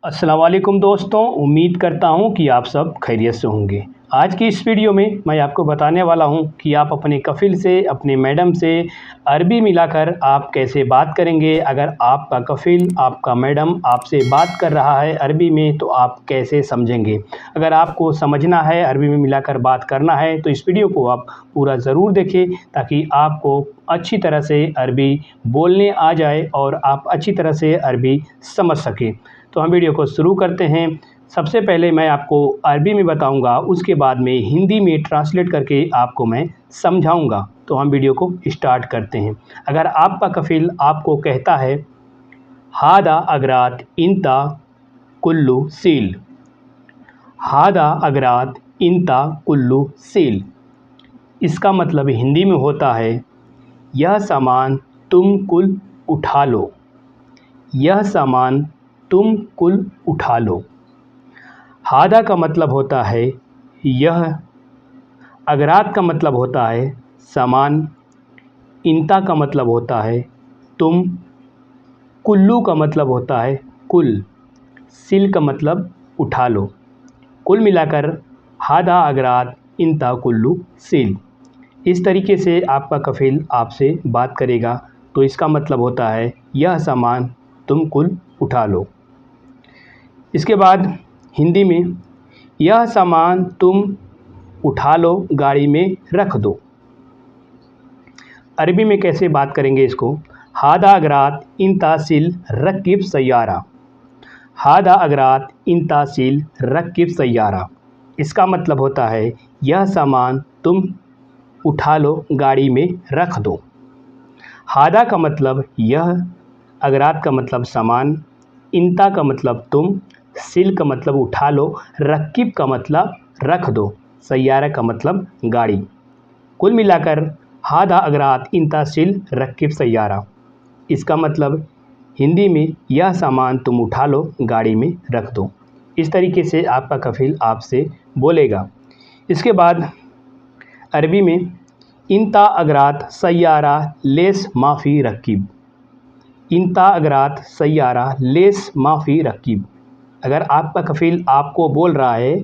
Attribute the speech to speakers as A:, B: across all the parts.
A: अस्सलाम वालेकुम दोस्तों, उम्मीद करता हूँ कि आप सब खैरियत से होंगे। आज की इस वीडियो में मैं आपको बताने वाला हूँ कि आप अपने कफ़िल से, अपने मैडम से अरबी मिलाकर आप कैसे बात करेंगे। अगर आपका कफ़िल, आपका मैडम आपसे बात कर रहा है अरबी में तो आप कैसे समझेंगे। अगर आपको समझना है, अरबी में मिलाकर बात करना है तो इस वीडियो को आप पूरा ज़रूर देखें ताकि आपको अच्छी तरह से अरबी बोलने आ जाए और आप अच्छी तरह से अरबी समझ सकें। तो हम वीडियो को शुरू करते हैं। सबसे पहले मैं आपको अरबी में बताऊंगा, उसके बाद में हिंदी में ट्रांसलेट करके आपको मैं समझाऊंगा। तो हम वीडियो को स्टार्ट करते हैं। अगर आपका कफ़िल आपको कहता है हादा अगरात इंता कुल्लू सील, हादा अगरात इंता कुल्लू सील, इसका मतलब हिंदी में होता है यह सामान तुम कुल उठा लो, यह सामान तुम कुल उठा लो। हादा का मतलब होता है यह, अगरात का मतलब होता है सामान, इंता का मतलब होता है तुम, कुल्लू का मतलब होता है कुल, सिल का मतलब उठा लो। कुल मिलाकर हादा अगरात इंता कुल्लू सिल। इस तरीके से आपका कफ़िल आपसे बात करेगा तो इसका मतलब होता है यह सामान तुम कुल उठा लो। इसके बाद हिंदी में यह सामान तुम उठा लो, गाड़ी में रख दो। अरबी में कैसे बात करेंगे इसको, हादा अगरात इंता सिल रक्किब सैयारा, हादा अगरात इंता सिल रक्किब सैयारा, इसका मतलब होता है यह सामान तुम उठा लो, गाड़ी में रख दो। हादा का मतलब यह, अगरात का मतलब सामान, इंता का मतलब तुम, सिल का मतलब उठा लो, रक्किब का मतलब रख दो, सैयारा का मतलब गाड़ी। कुल मिलाकर हादा अगरात इंता सिल रक्किब सैयारा, इसका मतलब हिंदी में यह सामान तुम उठा लो, गाड़ी में रख दो। इस तरीके से आपका कफ़िल आपसे बोलेगा। इसके बाद अरबी में इंता अगरात सैयारा लेस माफ़ी रक्किब, इंता अगरात सैयारा लेस माफ़ी रक्किब। अगर आपका कफ़िल आपको बोल रहा है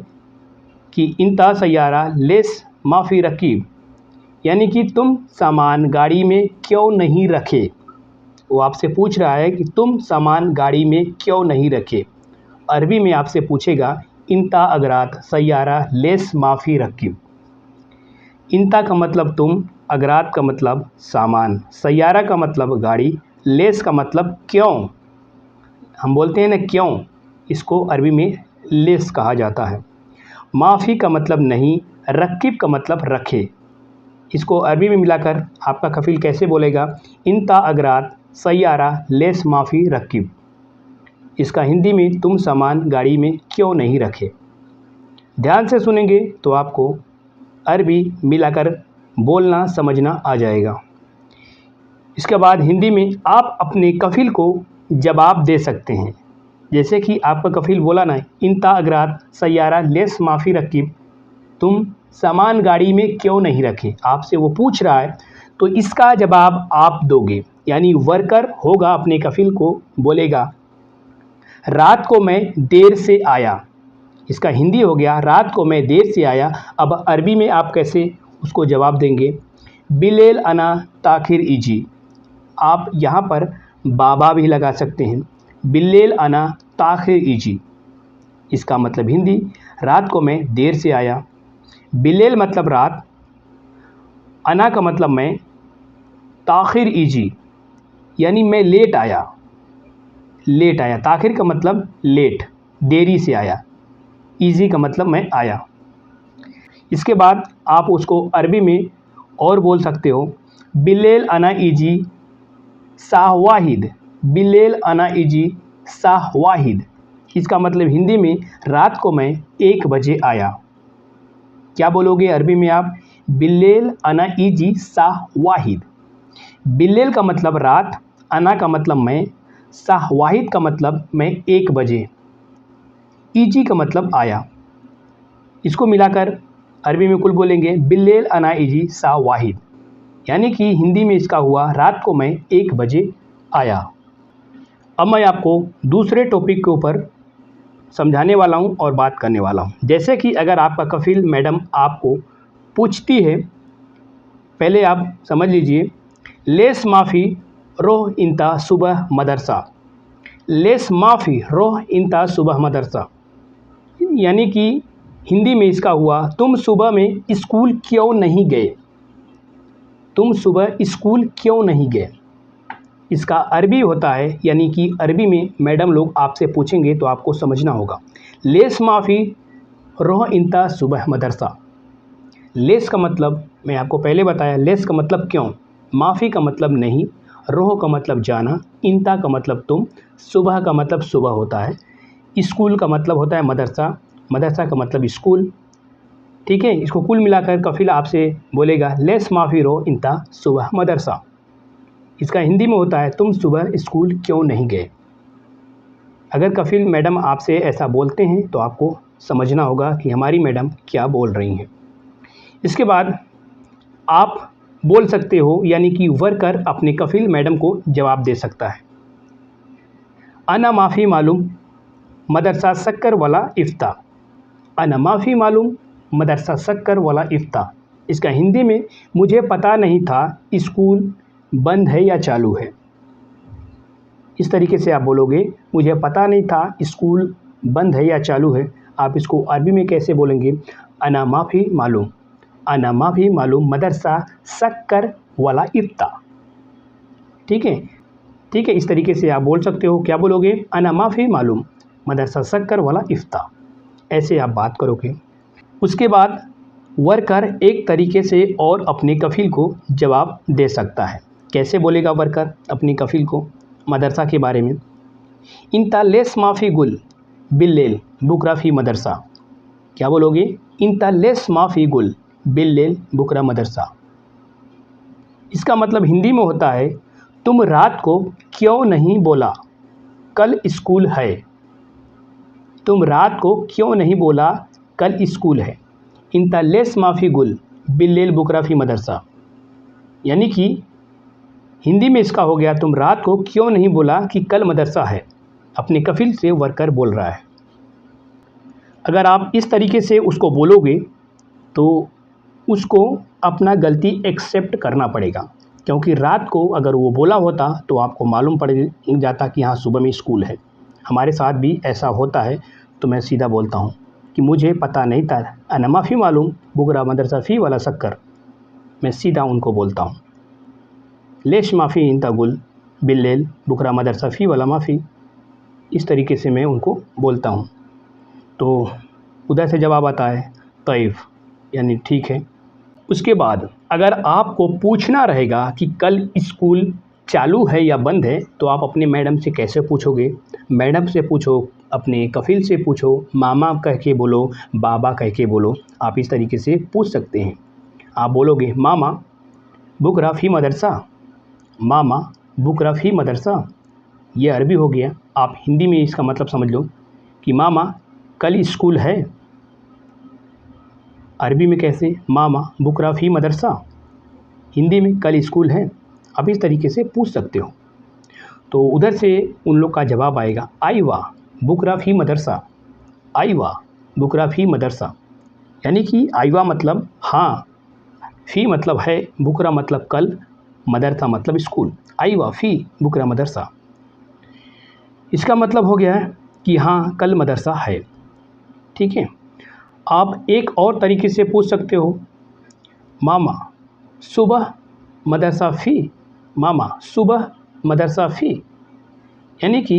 A: कि इंता सैयारा लेस माफ़ी रक्किब, यानी कि तुम सामान गाड़ी में क्यों नहीं रखे, वो आपसे पूछ रहा है कि तुम सामान गाड़ी में क्यों नहीं रखे। अरबी में आपसे पूछेगा इंता अगरात सैयारा लेस माफ़ी रक्किब। इंता का मतलब तुम, अगरात का मतलब सामान, सैयारा का मतलब गाड़ी, लेस का मतलब क्यों, हम बोलते हैं ना क्यों, इसको अरबी में लेस कहा जाता है। माफ़ी का मतलब नहीं, रक्किब का मतलब रखे। इसको अरबी में मिलाकर आपका कफ़िल कैसे बोलेगा, इंता अगरात सैयारा लेस माफ़ी रक्किब, इसका हिंदी में तुम सामान गाड़ी में क्यों नहीं रखे। ध्यान से सुनेंगे तो आपको अरबी मिलाकर बोलना समझना आ जाएगा। इसके बाद हिंदी में आप अपने कफ़िल को जवाब दे सकते हैं। जैसे कि आपका कफ़िल बोला ना, इंता अगरात सैयारा लेस माफ़ी रक्किब, तुम सामान गाड़ी में क्यों नहीं रखे, आपसे वो पूछ रहा है तो इसका जवाब आप दोगे। यानी वर्कर होगा अपने कफ़िल को बोलेगा रात को मैं देर से आया, इसका हिंदी हो गया रात को मैं देर से आया। अब अरबी में आप कैसे उसको जवाब देंगे, बिलेल अना ताखिर इजी, आप यहाँ पर बाबा भी लगा सकते हैं, बिलेल अना ताखिर इजी, इसका मतलब हिंदी रात को मैं देर से आया। बिलेल मतलब रात, अना का मतलब मैं, ताखिर इजी यानी मैं लेट आया, लेट आया, ताखिर का मतलब लेट, देरी से आया, इजी का मतलब मैं आया। इसके बाद आप उसको अरबी में और बोल सकते हो, बिलेल अना इजी साह वाहिद, बिलेल अना इजी साह वाहिद, इसका मतलब हिंदी में रात को मैं 1 बजे आया। क्या बोलोगे अरबी में आप, बिलेल अना इजी साह वाहिद। बिलेल का मतलब रात, अना का मतलब मैं, साह वाहिद का मतलब मैं 1 बजे, इजी का मतलब आया। इसको मिलाकर अरबी में कुल बोलेंगे बिलेल अना इजी साह वाहिद, यानी कि हिंदी में इसका हुआ रात को मैं 1 बजे आया। अब मैं आपको दूसरे टॉपिक के ऊपर समझाने वाला हूँ और बात करने वाला हूँ। जैसे कि अगर आपका कफ़ील मैडम आपको पूछती है, पहले आप समझ लीजिए, लेस माफ़ी रोह इंता सुबह मदरसा। लेस माफ़ी रोह इंता सुबह मदरसा, यानी कि हिंदी में इसका हुआ, तुम सुबह में स्कूल क्यों नहीं गए। तुम सुबह स्कूल क्यों नहीं गए। इसका अरबी होता है, यानी कि अरबी में मैडम लोग आपसे पूछेंगे तो आपको समझना होगा, लेस माफ़ी रोह इंता सुबह मदरसा। लेस का मतलब मैं आपको पहले बताया, लेस का मतलब क्यों, माफ़ी का मतलब नहीं, रोह का मतलब जाना, इंता का मतलब तुम, सुबह का मतलब सुबह होता है, स्कूल का मतलब होता है मदरसा, मदरसा का मतलब स्कूल। ठीक है, इसको कुल मिलाकर कफ़ील आपसे बोलेगा, लेस माफ़ी रोह इंता सुबह मदरसा। इसका हिंदी में होता है, तुम सुबह स्कूल क्यों नहीं गए। अगर कफ़ील मैडम आपसे ऐसा बोलते हैं तो आपको समझना होगा कि हमारी मैडम क्या बोल रही हैं। इसके बाद आप बोल सकते हो, यानी कि वर्कर अपने कफ़ील मैडम को जवाब दे सकता है, अना माफ़ी मालूम मदरसा शक्कर वाला इफ्ता। अना माफ़ी मालूम मदरसा शक्कर वाला इफ्ता। इसका हिंदी में, मुझे पता नहीं था स्कूल बंद है या चालू है। इस तरीके से आप बोलोगे, मुझे पता नहीं था स्कूल बंद है या चालू है। आप इसको अरबी में कैसे बोलेंगे, अना माफ़ी मालूम, अना माफ़ी मालूम मदरसा शक्कर वाला इफ्ता। ठीक है, ठीक है, इस तरीके से आप बोल सकते हो। क्या बोलोगे, अना माफ़ी मालूम मदरसा शक्कर वाला इफ्ता। ऐसे आप बात करोगे। उसके बाद वर्कर एक तरीके से और अपने कफ़ील को जवाब दे सकता है। कैसे बोलेगा वर्कर अपनी कफ़ील को मदरसा के बारे में, इंता लेस माफ़ी गुल बिल्लेल बुकरा फ़ी मदरसा। क्या बोलोगे, इंता लेस माफ़ी गुल बिल्लेल बुकरा मदरसा। इसका मतलब हिंदी में होता है, तुम रात को क्यों नहीं बोला कल स्कूल है। तुम रात को क्यों नहीं बोला कल स्कूल है। इंता लेस माफ़ी गुल बिल्लेल बुकरा फ़ी मदरसा, यानी कि हिंदी में इसका हो गया, तुम रात को क्यों नहीं बोला कि कल मदरसा है। अपने कफ़ील से वर्कर बोल रहा है। अगर आप इस तरीके से उसको बोलोगे तो उसको अपना गलती एक्सेप्ट करना पड़ेगा, क्योंकि रात को अगर वो बोला होता तो आपको मालूम पड़ जाता कि हाँ सुबह में स्कूल है। हमारे साथ भी ऐसा होता है, तो मैं सीधा बोलता हूँ कि मुझे पता नहीं था, अना माफ़ी मालूम बुगरा मदरसा फ़ी वाला शक्कर। मैं सीधा उनको बोलता हूँ, लेश माफ़ी इंता गुल बिल्लेल बुकरा मदरसा फ़ी वाला माफ़ी। इस तरीके से मैं उनको बोलता हूँ। तो उधर से जवाब आता है तैफ़, यानी ठीक है। उसके बाद अगर आपको पूछना रहेगा कि कल स्कूल चालू है या बंद है, तो आप अपने मैडम से कैसे पूछोगे। मैडम से पूछो, अपने कफ़ील से पूछो, मामा कह के बोलो, बाबा कह के बोलो। आप इस तरीके से पूछ सकते हैं। आप बोलोगे, मामा बुकरा फ़ी मदरसा, मामा बुकरा फ़ी मदरसा। ये अरबी हो गया। आप हिंदी में इसका मतलब समझ लो कि मामा कल स्कूल है। अरबी में कैसे, मामा बुकरा फ़ी मदरसा, हिंदी में कल स्कूल है। आप इस तरीके से पूछ सकते हो। तो उधर से उन लोग का जवाब आएगा, आईवा बुकरा फ़ी मदरसा, आईवा बुकरा फ़ी मदरसा। यानी कि आईवा मतलब हाँ, फ़ी मतलब है, बुकरा मतलब कल, मदरसा मतलब स्कूल। आईवा फ़ी बुकरा मदरसा। इसका मतलब हो गया है कि हाँ कल मदरसा है। ठीक है। आप एक और तरीके से पूछ सकते हो, मामा सुबह मदरसा फ़ी, मामा सुबह मदरसा फ़ी, यानी कि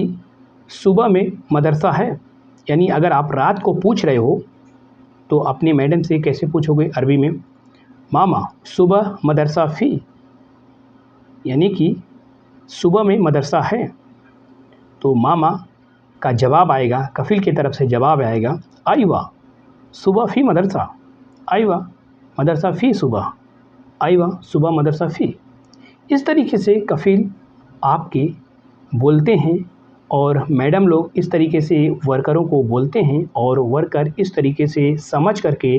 A: सुबह में मदरसा है। यानी अगर आप रात को पूछ रहे हो तो अपने मैडम से कैसे पूछोगे अरबी में, मामा सुबह मदरसा फ़ी, यानी कि सुबह में मदरसा है। तो मामा का जवाब आएगा, कफ़ील की तरफ से जवाब आएगा, आईवा सुबह फ़ी मदरसा, आईवा मदरसा फ़ी सुबह, आईवा सुबह मदरसा फ़ी। इस तरीके से कफ़ील आपके बोलते हैं और मैडम लोग इस तरीके से वर्करों को बोलते हैं और वर्कर इस तरीके से समझ करके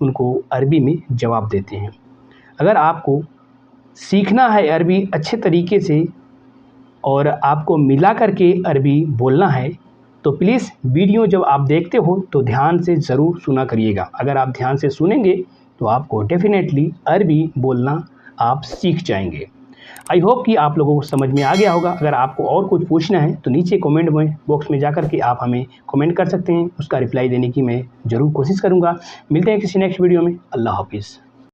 A: उनको अरबी में जवाब देते हैं। अगर आपको सीखना है अरबी अच्छे तरीके से और आपको मिला करके अरबी बोलना है, तो प्लीज़ वीडियो जब आप देखते हो तो ध्यान से ज़रूर सुना करिएगा। अगर आप ध्यान से सुनेंगे तो आपको डेफिनेटली अरबी बोलना आप सीख जाएंगे। आई होप कि आप लोगों को समझ में आ गया होगा। अगर आपको और कुछ पूछना है तो नीचे कमेंट में बॉक्स में जाकर के आप हमें कमेंट कर सकते हैं, उसका रिप्लाई देने की मैं ज़रूर कोशिश करूँगा। मिलते हैं किसी नेक्स्ट वीडियो में। अल्लाह हाफिज़।